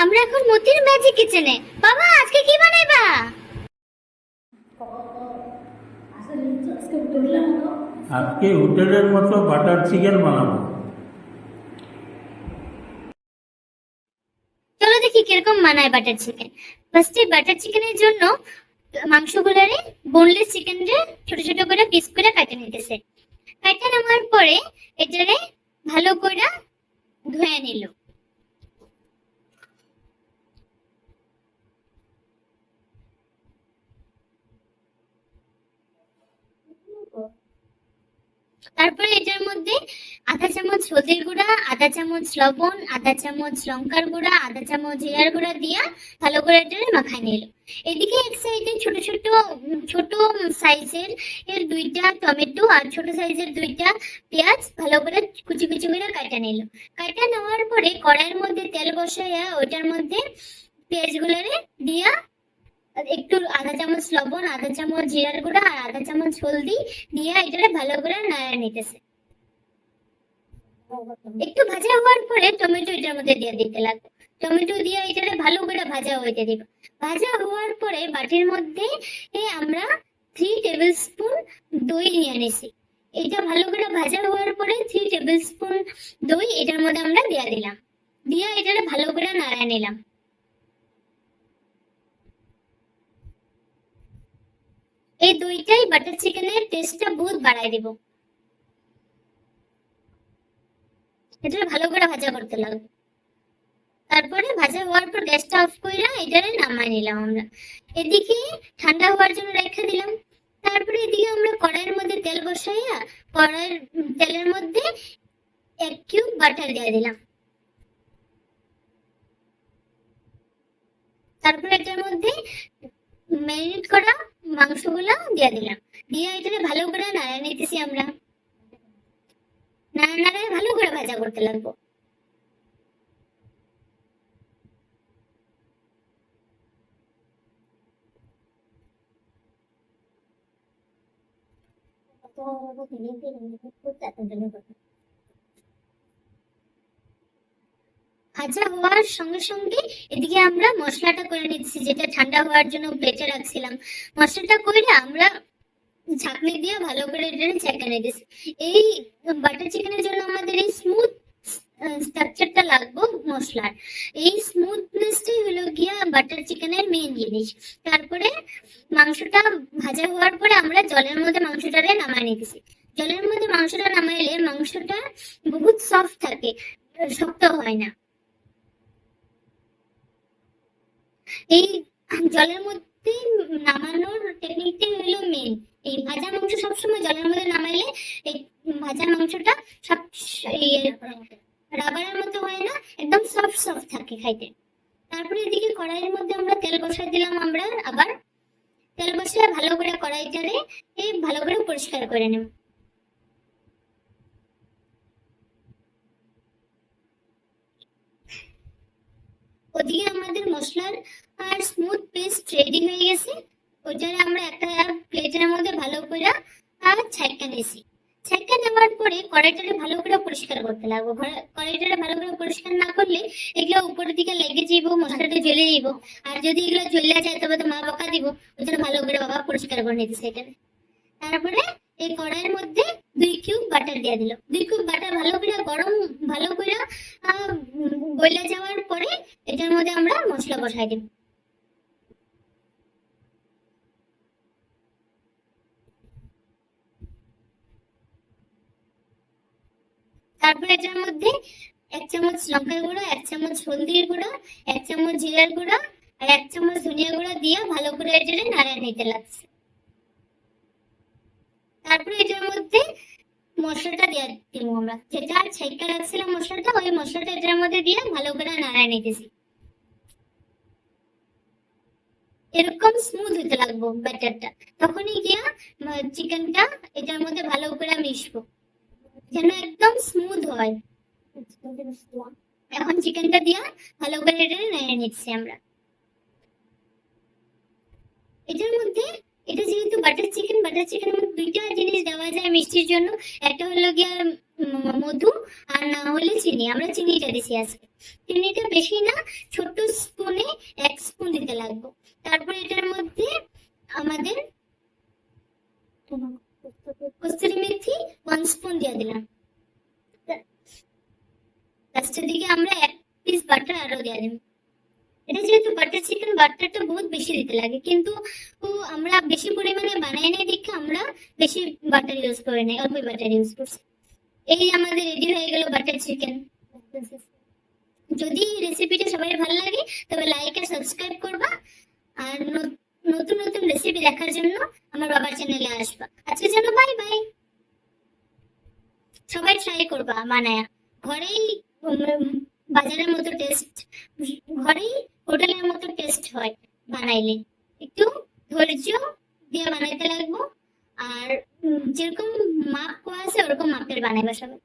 আমরা এখন মতির ম্যাজিক কিচেনে। বাবা আজকে কি বানাইবা? আজকে হোটেলের মতো বাটার চিকেন বানাবো। চলো দেখি কিরকম বানায় বাটার চিকেন। ফার্স্টে বাটার চিকেনের জন্য মাংসগুলোরে বোনলেস চিকেনরে ছোট ছোট করে পিস করে কাটে নিতেছে। কাটে নেওয়ার পরে এটারে ভালো করে ধুয়ে নিল। তারপরে এটার মধ্যে আধা চামচ হলদির গুঁড়া, আধা চামচ লবণ, আধা চামচ লঙ্কার গুঁড়া, আধা চামচ জিরার গুঁড়া দিয়া ভালো করে এটারে মাখাই নিল। এদিকে এক সাইডে ছোট ছোট ছোট সাইজের দুইটা টমেটো আর ছোট সাইজের দুইটা পেঁয়াজ ভালো করে কুচি কুচি করে কাটা নিল। কাটা নেওয়ার পরে কড়াইয়ের মধ্যে তেল বসাইয়া ওইটার মধ্যে পেঁয়াজ গুলারে দিয়া একটু আধা চামচ লবণ, আধা চামচ জিরার গুঁড়া আর আধা চামচ হলদি দিয়ে এটারে ভালো করে নাড়া নিতেছে। একটু ভাজা হওয়ার পরে টমেটো এটার মধ্যে দিয়ে দিতে লাগবে। টমেটো দিয়ে এটারে ভালো করে ভাজা হইতে দিব। ভাজা হওয়ার পরে বাটির মধ্যে আমরা 3 টেবিল স্পুন দই নিয়ে নিছি। এটা ভালো করে ভাজা হওয়ার পরে 3 টেবিল স্পুন দই এটার মধ্যে আমরা দিয়ে দিলাম। দিয়ে এটারে ভালো করে নাড়া নিলাম। এই দুইটাই বাটার চিকেনের টেস্টটা বহুত বাড়ায় দিব। এটা ভালো করে ভাজা করতে লাগবে। তারপরে ভাজা হওয়ার পর গ্যাসটা অফ কইরা এটারে নামাই নিলাম আমরা। এদিকে ঠান্ডা হওয়ার জন্য রেখে দিলাম। তারপরে এদিকে আমরা কড়াইয়ের মধ্যে তেল বসাইয়া কড়াইয়ের তেলের মধ্যে 1 কিউব বাটার দিয়ে দিলাম। তারপরে এটার মধ্যে ম্যারিনেট করা মাংসগুলো দিয়ে দিলাম। দিয়ে এটাকে ভালো করে নাড়া নিতেছি আমরা। নাড়া নাড়া ভালো করে ভাজা করতে লাগবো। ভাজা হওয়ার সঙ্গে সঙ্গে এদিকে আমরা মশলাটা করে নিচ্ছি, যেটা ঠান্ডা হওয়ার জন্য প্লেটে রাখছিলাম। মশলাটা করে আমরা ঝাঁকনি দিয়ে ভালো করে এটা ছেঁকে নিতেছি। এই বাটার চিকেনের জন্য আমাদের এই স্মুথ স্ট্রাকচারটা লাগবে মশলার। এই স্মুথনেসটাই হলো গিয়া বাটার চিকেনের মেইন জিনিস। তারপরে মাংসটা ভাজা হওয়ার পরে আমরা জলের মধ্যে মাংসটারে নামাই নিতেছি। জলের মধ্যে মাংসটা নামাইলে মাংসটা বহুত সফট থাকে, শক্ত হয় না। এই জলের মধ্যে নামানোর টেকনিকটাই হলো মেন। এই ভাজা মাংস সবসময় জলের মধ্যে নামাইলে এই ভাজা মাংসটা সব রাবারের মতো হয় না, একদম সফট সফট থাকে খাইতে। তারপরে এদিকে কড়াইয়ের মধ্যে আমরা তেল বসাই দিলাম। আমরা আবার তেল বসিয়ে ভালো করে কড়াইটারে ভালো করে পরিষ্কার করে নেব। ওদিকে আমাদের মশলার আর স্মুথ পেস্ট রেডি হয়ে গেছে। ওইটারে আমরা একটা প্লেটের মধ্যে ভালো করে ছাইকা নিয়েছি। ছাইকা নেওয়ার পরে কড়াইটারে ভালো করে পরিষ্কার করতে লাগবো। কড়াইটারে ভালো করে পরিষ্কার না করলে এগুলো উপরের দিকে লেগে যাইব, মশলাটা জ্বলে যাইব। আর যদি এগুলো জ্বলে যায় তবে তো মা বকা দিব। ওই জন্য ভালো করে বাবা পরিষ্কার করে নিতেছে এটারে। তারপরে এই কড়াইয়ের মধ্যে 2 কিউব বাটার দিয়ে দিল। 2 কিউব বাটার ভালো করে গরম ভালো করে গলে যাওয়ার পরে এটার মধ্যে আমরা মশলা বসাই দেব। তারপরে এটার মধ্যে 1 চামচ লঙ্কার গুঁড়া, 1 চামচ হলদির গুঁড়া, 1 চামচ জিরার গুঁড়া আর 1 চামচ ধনিয়া গুঁড়া দিয়ে ভালো করে এটারে নাড়া নিতে লাগছে। তারপরে এটার মধ্যে মশলাটা দিয়ে দিব আমরা, যেটা ছাইকা রাখছিলাম মশলাটা, ওই মশলাটা এটার মধ্যে দিয়ে ভালো করে নাড়ায় নিতেছি। এরকম স্মুথ হতে লাগবো ব্যাটারটা, তখনই গিয়া চিকেনটা এটার মধ্যে ভালো করে মিশবো, যেন একদম স্মুথ হয়। এখন চিকেনটা দিয়া ভালো করে এটা নেড়ে নিচ্ছি আমরা। এটার মধ্যে এটা যেহেতু বাটার চিকেনের মধ্যে দুইটা জিনিস দেওয়া যায় মিষ্টির জন্য। একটা হলো গিয়া মধু, আর না হলে চিনি। আমরা চিনিটা দিছি আজকে। চিনিটা বেশি না, ছোট্ট স্পুনে 1 স্পুন দিতে লাগবে। তারপর এটার মধ্যে আমাদের কস্তুরি মেথি 1 স্পুন দিয়ে দিলাম। লাস্টের দিকে আমরা 1 পিস বাটার আরো দিয়ে দিলাম। এটা যেহেতু বাটার চিকেন, বাটারটা বহুত বেশি দিতে লাগে, কিন্তু আমরা বেশি পরিমাণে বানাই নাই দেখে আমরা বেশি বাটার ইউজ করি নাই, অল্প বাটার ইউজ করছি। এই আমাদের রেডি হয়ে গেল বাটার চিকেন। যদি রেসিপিটা সবাই ভালো লাগে তবে লাইক আর সাবস্ক্রাইব করবা, আর নতুন নতুন রেসিপি দেখার জন্য আমার বাবার চ্যানেলে আসবা। আজকের জন্য বাই বাই। সবাই ট্রাই করবা বানায়া, ঘরেই বাজারের মতো টেস্ট, ঘরেই হোটেলের মতো টেস্ট হয় বানাইলে। একটু ধৈর্য দিয়ে বানাইতে লাগবো, আর যেরকম মাপ কোয়া আছে ওরকম মাপের বানাইবা সবাই।